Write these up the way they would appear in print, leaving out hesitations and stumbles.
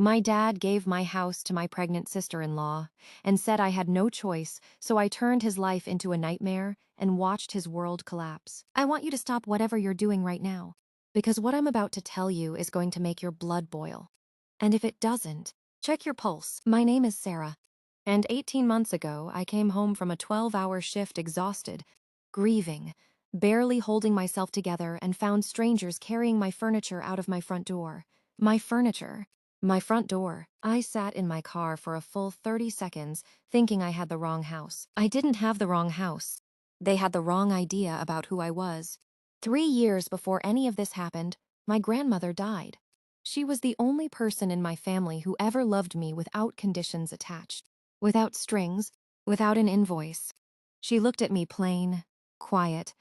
My dad gave my house to my pregnant sister-in-law and said I had no choice, so I turned his life into a nightmare and watched his world collapse. I want you to stop whatever you're doing right now, because what I'm about to tell you is going to make your blood boil. And if it doesn't, check your pulse. My name is Sarah, and 18 months ago, I came home from a 12-hour shift exhausted, grieving, barely holding myself together, and found strangers carrying my furniture out of my front door. My furniture. My front door. I sat in my car for a full 30 seconds, thinking I had the wrong house. I didn't have the wrong house. They had the wrong idea about who I was. 3 years before any of this happened, my grandmother died. She was the only person in my family who ever loved me without conditions attached, without strings, without an invoice. She looked at me plain, quiet,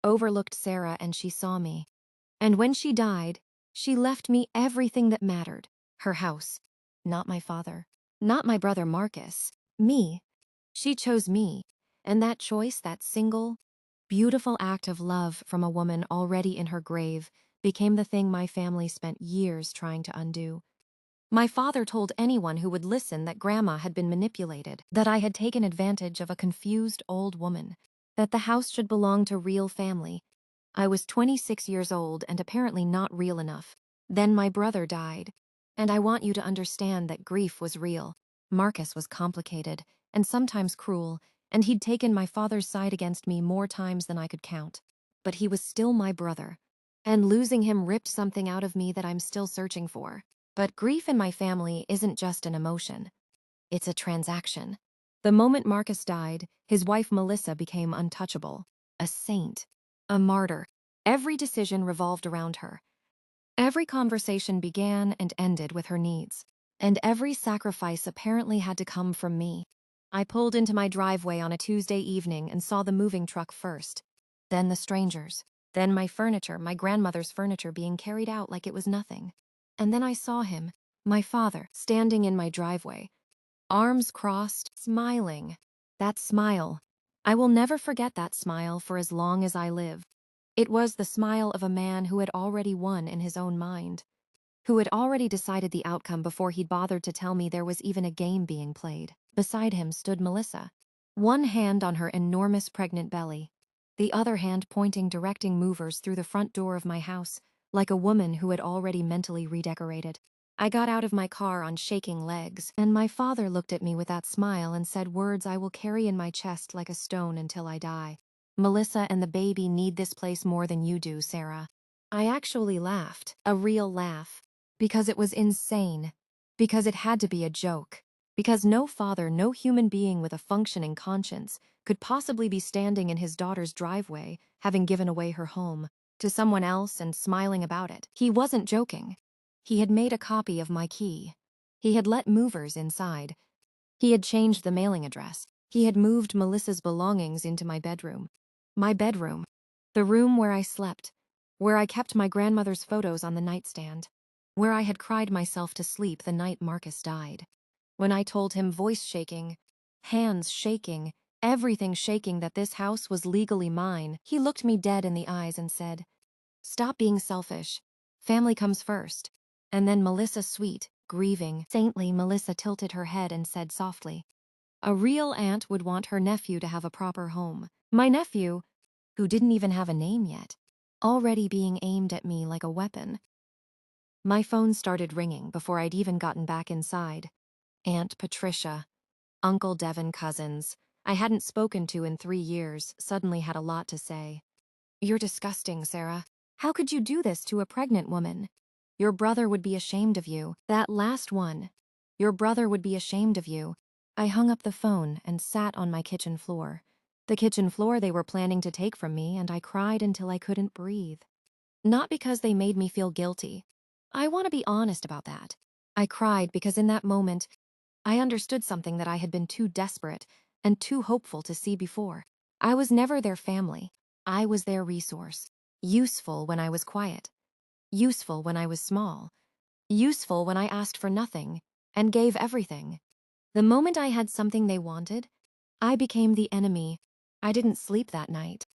overlooked Sarah, and she saw me. And when she died, she left me everything that mattered. Her house. Not my father. Not my brother Marcus. Me. She chose me. And that choice, that single, beautiful act of love from a woman already in her grave, became the thing my family spent years trying to undo. My father told anyone who would listen that Grandma had been manipulated, that I had taken advantage of a confused old woman, that the house should belong to real family. I was 26 years old and apparently not real enough. Then my brother died. And I want you to understand that grief was real. Marcus was complicated and sometimes cruel, and he'd taken my father's side against me more times than I could count. But he was still my brother, and losing him ripped something out of me that I'm still searching for. But grief in my family isn't just an emotion. It's a transaction. The moment Marcus died, his wife Melissa became untouchable. A saint. A martyr. Every decision revolved around her. Every conversation began and ended with her needs. And every sacrifice apparently had to come from me. I pulled into my driveway on a Tuesday evening and saw the moving truck first. Then the strangers. Then my furniture, my grandmother's furniture, being carried out like it was nothing. And then I saw him, my father, standing in my driveway, arms crossed, smiling. That smile. I will never forget that smile for as long as I live. It was the smile of a man who had already won in his own mind, who had already decided the outcome before he'd bothered to tell me there was even a game being played. Beside him stood Melissa, one hand on her enormous pregnant belly, the other hand pointing, directing movers through the front door of my house, like a woman who had already mentally redecorated. I got out of my car on shaking legs, and my father looked at me with that smile and said words I will carry in my chest like a stone until I die. Melissa and the baby need this place more than you do, Sarah. I actually laughed, a real laugh, because it was insane, because it had to be a joke, because no father, no human being with a functioning conscience could possibly be standing in his daughter's driveway, having given away her home, to someone else and smiling about it. He wasn't joking. He had made a copy of my key. He had let movers inside. He had changed the mailing address. He had moved Melissa's belongings into my bedroom. My bedroom. The room where I slept, where I kept my grandmother's photos on the nightstand, where I had cried myself to sleep the night Marcus died. When I told him, voice shaking, hands shaking, everything shaking, that this house was legally mine, he looked me dead in the eyes and said, "Stop being selfish. Family comes first." And then Melissa, sweet, grieving, saintly Melissa, tilted her head and said softly, "A real aunt would want her nephew to have a proper home." My nephew, who didn't even have a name yet, already being aimed at me like a weapon. My phone started ringing before I'd even gotten back inside. Aunt Patricia, Uncle Devin Cousins, I hadn't spoken to in 3 years, suddenly had a lot to say. "You're disgusting, Sarah. How could you do this to a pregnant woman? Your brother would be ashamed of you. That last one. Your brother would be ashamed of you." I hung up the phone and sat on my kitchen floor. The kitchen floor they were planning to take from me, and I cried until I couldn't breathe. Not because they made me feel guilty. I want to be honest about that. I cried because in that moment, I understood something that I had been too desperate and too hopeful to see before. I was never their family. I was their resource. Useful when I was quiet. Useful when I was small. Useful when I asked for nothing and gave everything. The moment I had something they wanted, I became the enemy. I didn't sleep that night.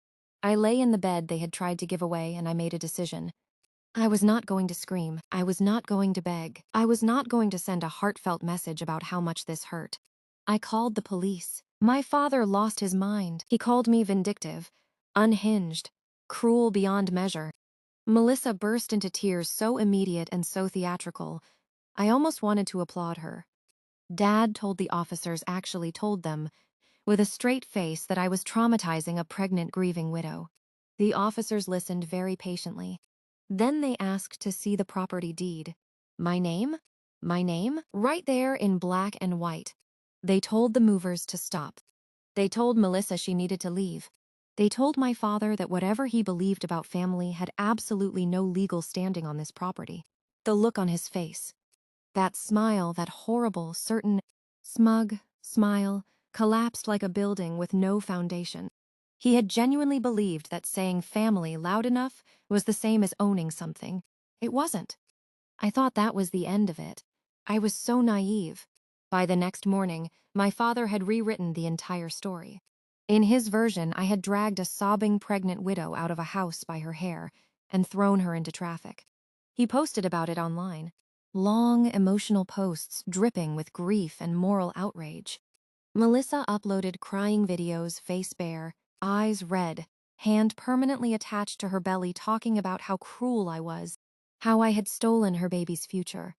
I lay in the bed they had tried to give away, and I made a decision. I was not going to scream. I was not going to beg. I was not going to send a heartfelt message about how much this hurt. I called the police. My father lost his mind. He called me vindictive, unhinged, cruel beyond measure. Melissa burst into tears so immediate and so theatrical, I almost wanted to applaud her. Dad told the officers, actually told them, with a straight face, that I was traumatizing a pregnant, grieving widow. The officers listened very patiently. Then they asked to see the property deed. My name? My name? Right there in black and white. They told the movers to stop. They told Melissa she needed to leave. They told my father that whatever he believed about family had absolutely no legal standing on this property. The look on his face. That smile, that horrible, certain, smug smile, collapsed like a building with no foundation. He had genuinely believed that saying family loud enough was the same as owning something. It wasn't. I thought that was the end of it. I was so naive. By the next morning, my father had rewritten the entire story. In his version, I had dragged a sobbing pregnant widow out of a house by her hair and thrown her into traffic. He posted about it online. Long, emotional posts dripping with grief and moral outrage. Melissa uploaded crying videos, face bare, eyes red, hand permanently attached to her belly, talking about how cruel I was, how I had stolen her baby's future,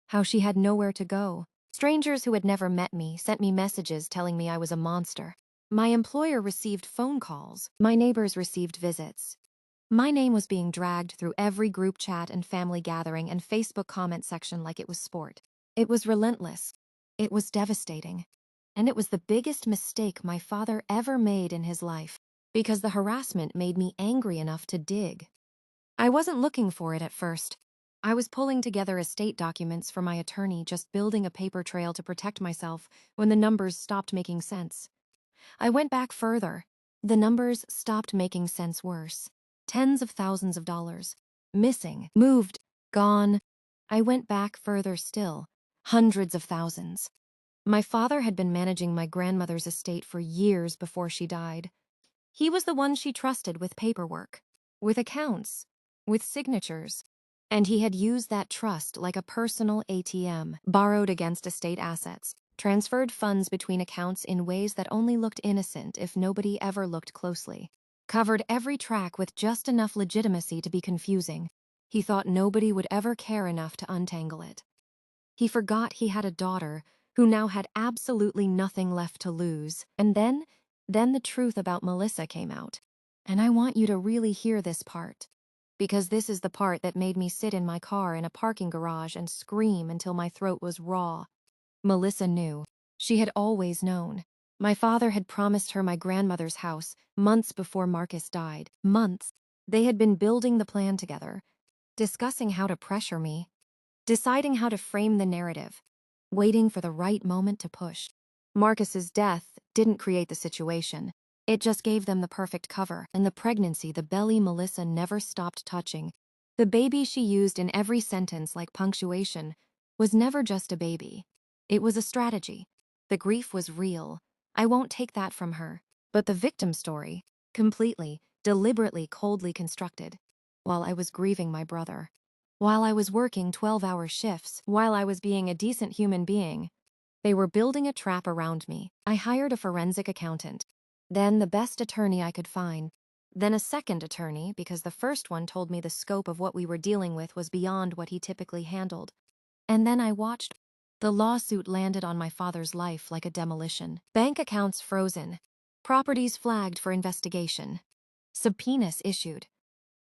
how she had nowhere to go. Strangers who had never met me sent me messages telling me I was a monster. My employer received phone calls. My neighbors received visits. My name was being dragged through every group chat and family gathering and Facebook comment section like it was sport. It was relentless. It was devastating. And it was the biggest mistake my father ever made in his life, because the harassment made me angry enough to dig. I wasn't looking for it at first. I was pulling together estate documents for my attorney, just building a paper trail to protect myself when the numbers stopped making sense. I went back further. The numbers stopped making sense worse. Tens of thousands of dollars. Missing, moved, gone. I went back further still. Hundreds of thousands. My father had been managing my grandmother's estate for years before she died. He was the one she trusted with paperwork, with accounts, with signatures. And he had used that trust like a personal ATM, borrowed against estate assets, transferred funds between accounts in ways that only looked innocent if nobody ever looked closely, covered every track with just enough legitimacy to be confusing. He thought nobody would ever care enough to untangle it. He forgot he had a daughter who now had absolutely nothing left to lose. And then the truth about Melissa came out. And I want you to really hear this part, because this is the part that made me sit in my car in a parking garage and scream until my throat was raw. Melissa knew. She had always known. My father had promised her my grandmother's house months before Marcus died. Months. They had been building the plan together, discussing how to pressure me, deciding how to frame the narrative, waiting for the right moment to push. Marcus's death didn't create the situation. It just gave them the perfect cover, and the pregnancy, the belly Melissa never stopped touching, the baby she used in every sentence like punctuation, was never just a baby. It was a strategy. The grief was real. I won't take that from her. But the victim story, completely, deliberately, coldly constructed, while I was grieving my brother. While I was working 12-hour shifts, while I was being a decent human being, they were building a trap around me. I hired a forensic accountant, then the best attorney I could find, then a second attorney because the first one told me the scope of what we were dealing with was beyond what he typically handled. And then I watched. The lawsuit landed on my father's life like a demolition. Bank accounts frozen, properties flagged for investigation, subpoenas issued.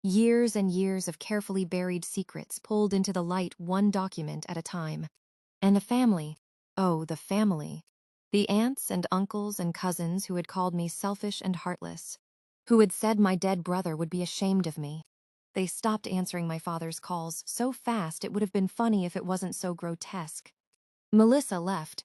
Years and years of carefully buried secrets pulled into the light, one document at a time. And the family, oh, the family. The aunts and uncles and cousins who had called me selfish and heartless, who had said my dead brother would be ashamed of me. They stopped answering my father's calls so fast it would have been funny if it wasn't so grotesque. Melissa left,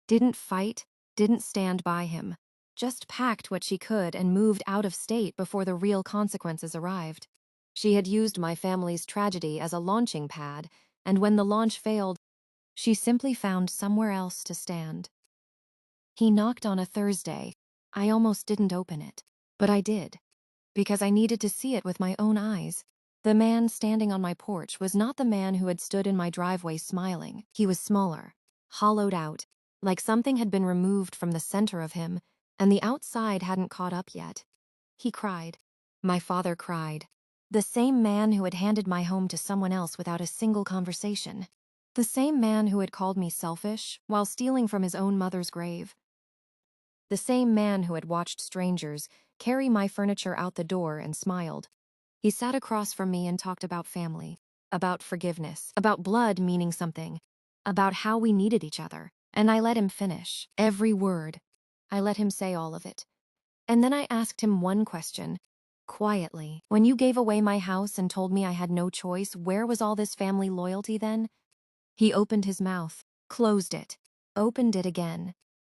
didn't fight, didn't stand by him, just packed what she could and moved out of state before the real consequences arrived. She had used my family's tragedy as a launching pad, and when the launch failed, she simply found somewhere else to stand. He knocked on a Thursday. I almost didn't open it, but I did, because I needed to see it with my own eyes. The man standing on my porch was not the man who had stood in my driveway smiling. He was smaller, hollowed out, like something had been removed from the center of him, and the outside hadn't caught up yet. He cried. My father cried. The same man who had handed my home to someone else without a single conversation. The same man who had called me selfish while stealing from his own mother's grave. The same man who had watched strangers carry my furniture out the door and smiled. He sat across from me and talked about family, about forgiveness, about blood meaning something, about how we needed each other. And I let him finish. Every word. I let him say all of it. And then I asked him one question. Quietly, when you gave away my house and told me I had no choice, where was all this family loyalty then? He opened his mouth, closed it, opened it again.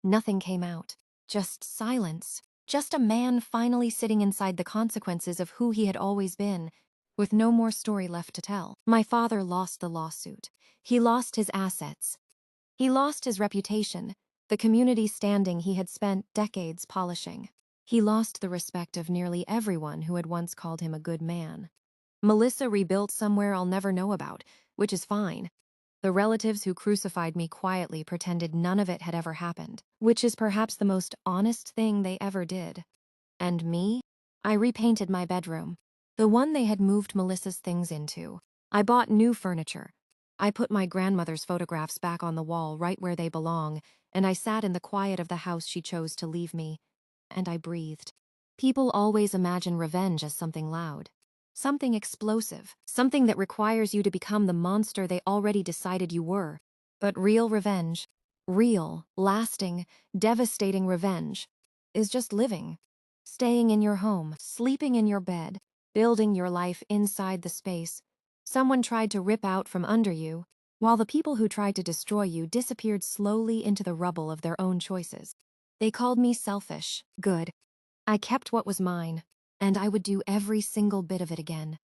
Nothing came out. Just silence. Just a man finally sitting inside the consequences of who he had always been, with no more story left to tell. My father lost the lawsuit. He lost his assets. He lost his reputation, the community standing he had spent decades polishing. He lost the respect of nearly everyone who had once called him a good man. Melissa rebuilt somewhere I'll never know about, which is fine. The relatives who crucified me quietly pretended none of it had ever happened, which is perhaps the most honest thing they ever did. And me? I repainted my bedroom, the one they had moved Melissa's things into. I bought new furniture. I put my grandmother's photographs back on the wall right where they belong, and I sat in the quiet of the house she chose to leave me. And I breathed. People always imagine revenge as something loud. Something explosive, something that requires you to become the monster they already decided you were. But real revenge, real, lasting, devastating revenge, is just living. Staying in your home, sleeping in your bed, building your life inside the space someone tried to rip out from under you, while the people who tried to destroy you disappeared slowly into the rubble of their own choices. They called me selfish, good. I kept what was mine. And I would do every single bit of it again.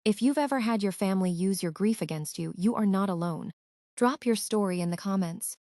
If you've ever had your family use your grief against you, you are not alone. Drop your story in the comments.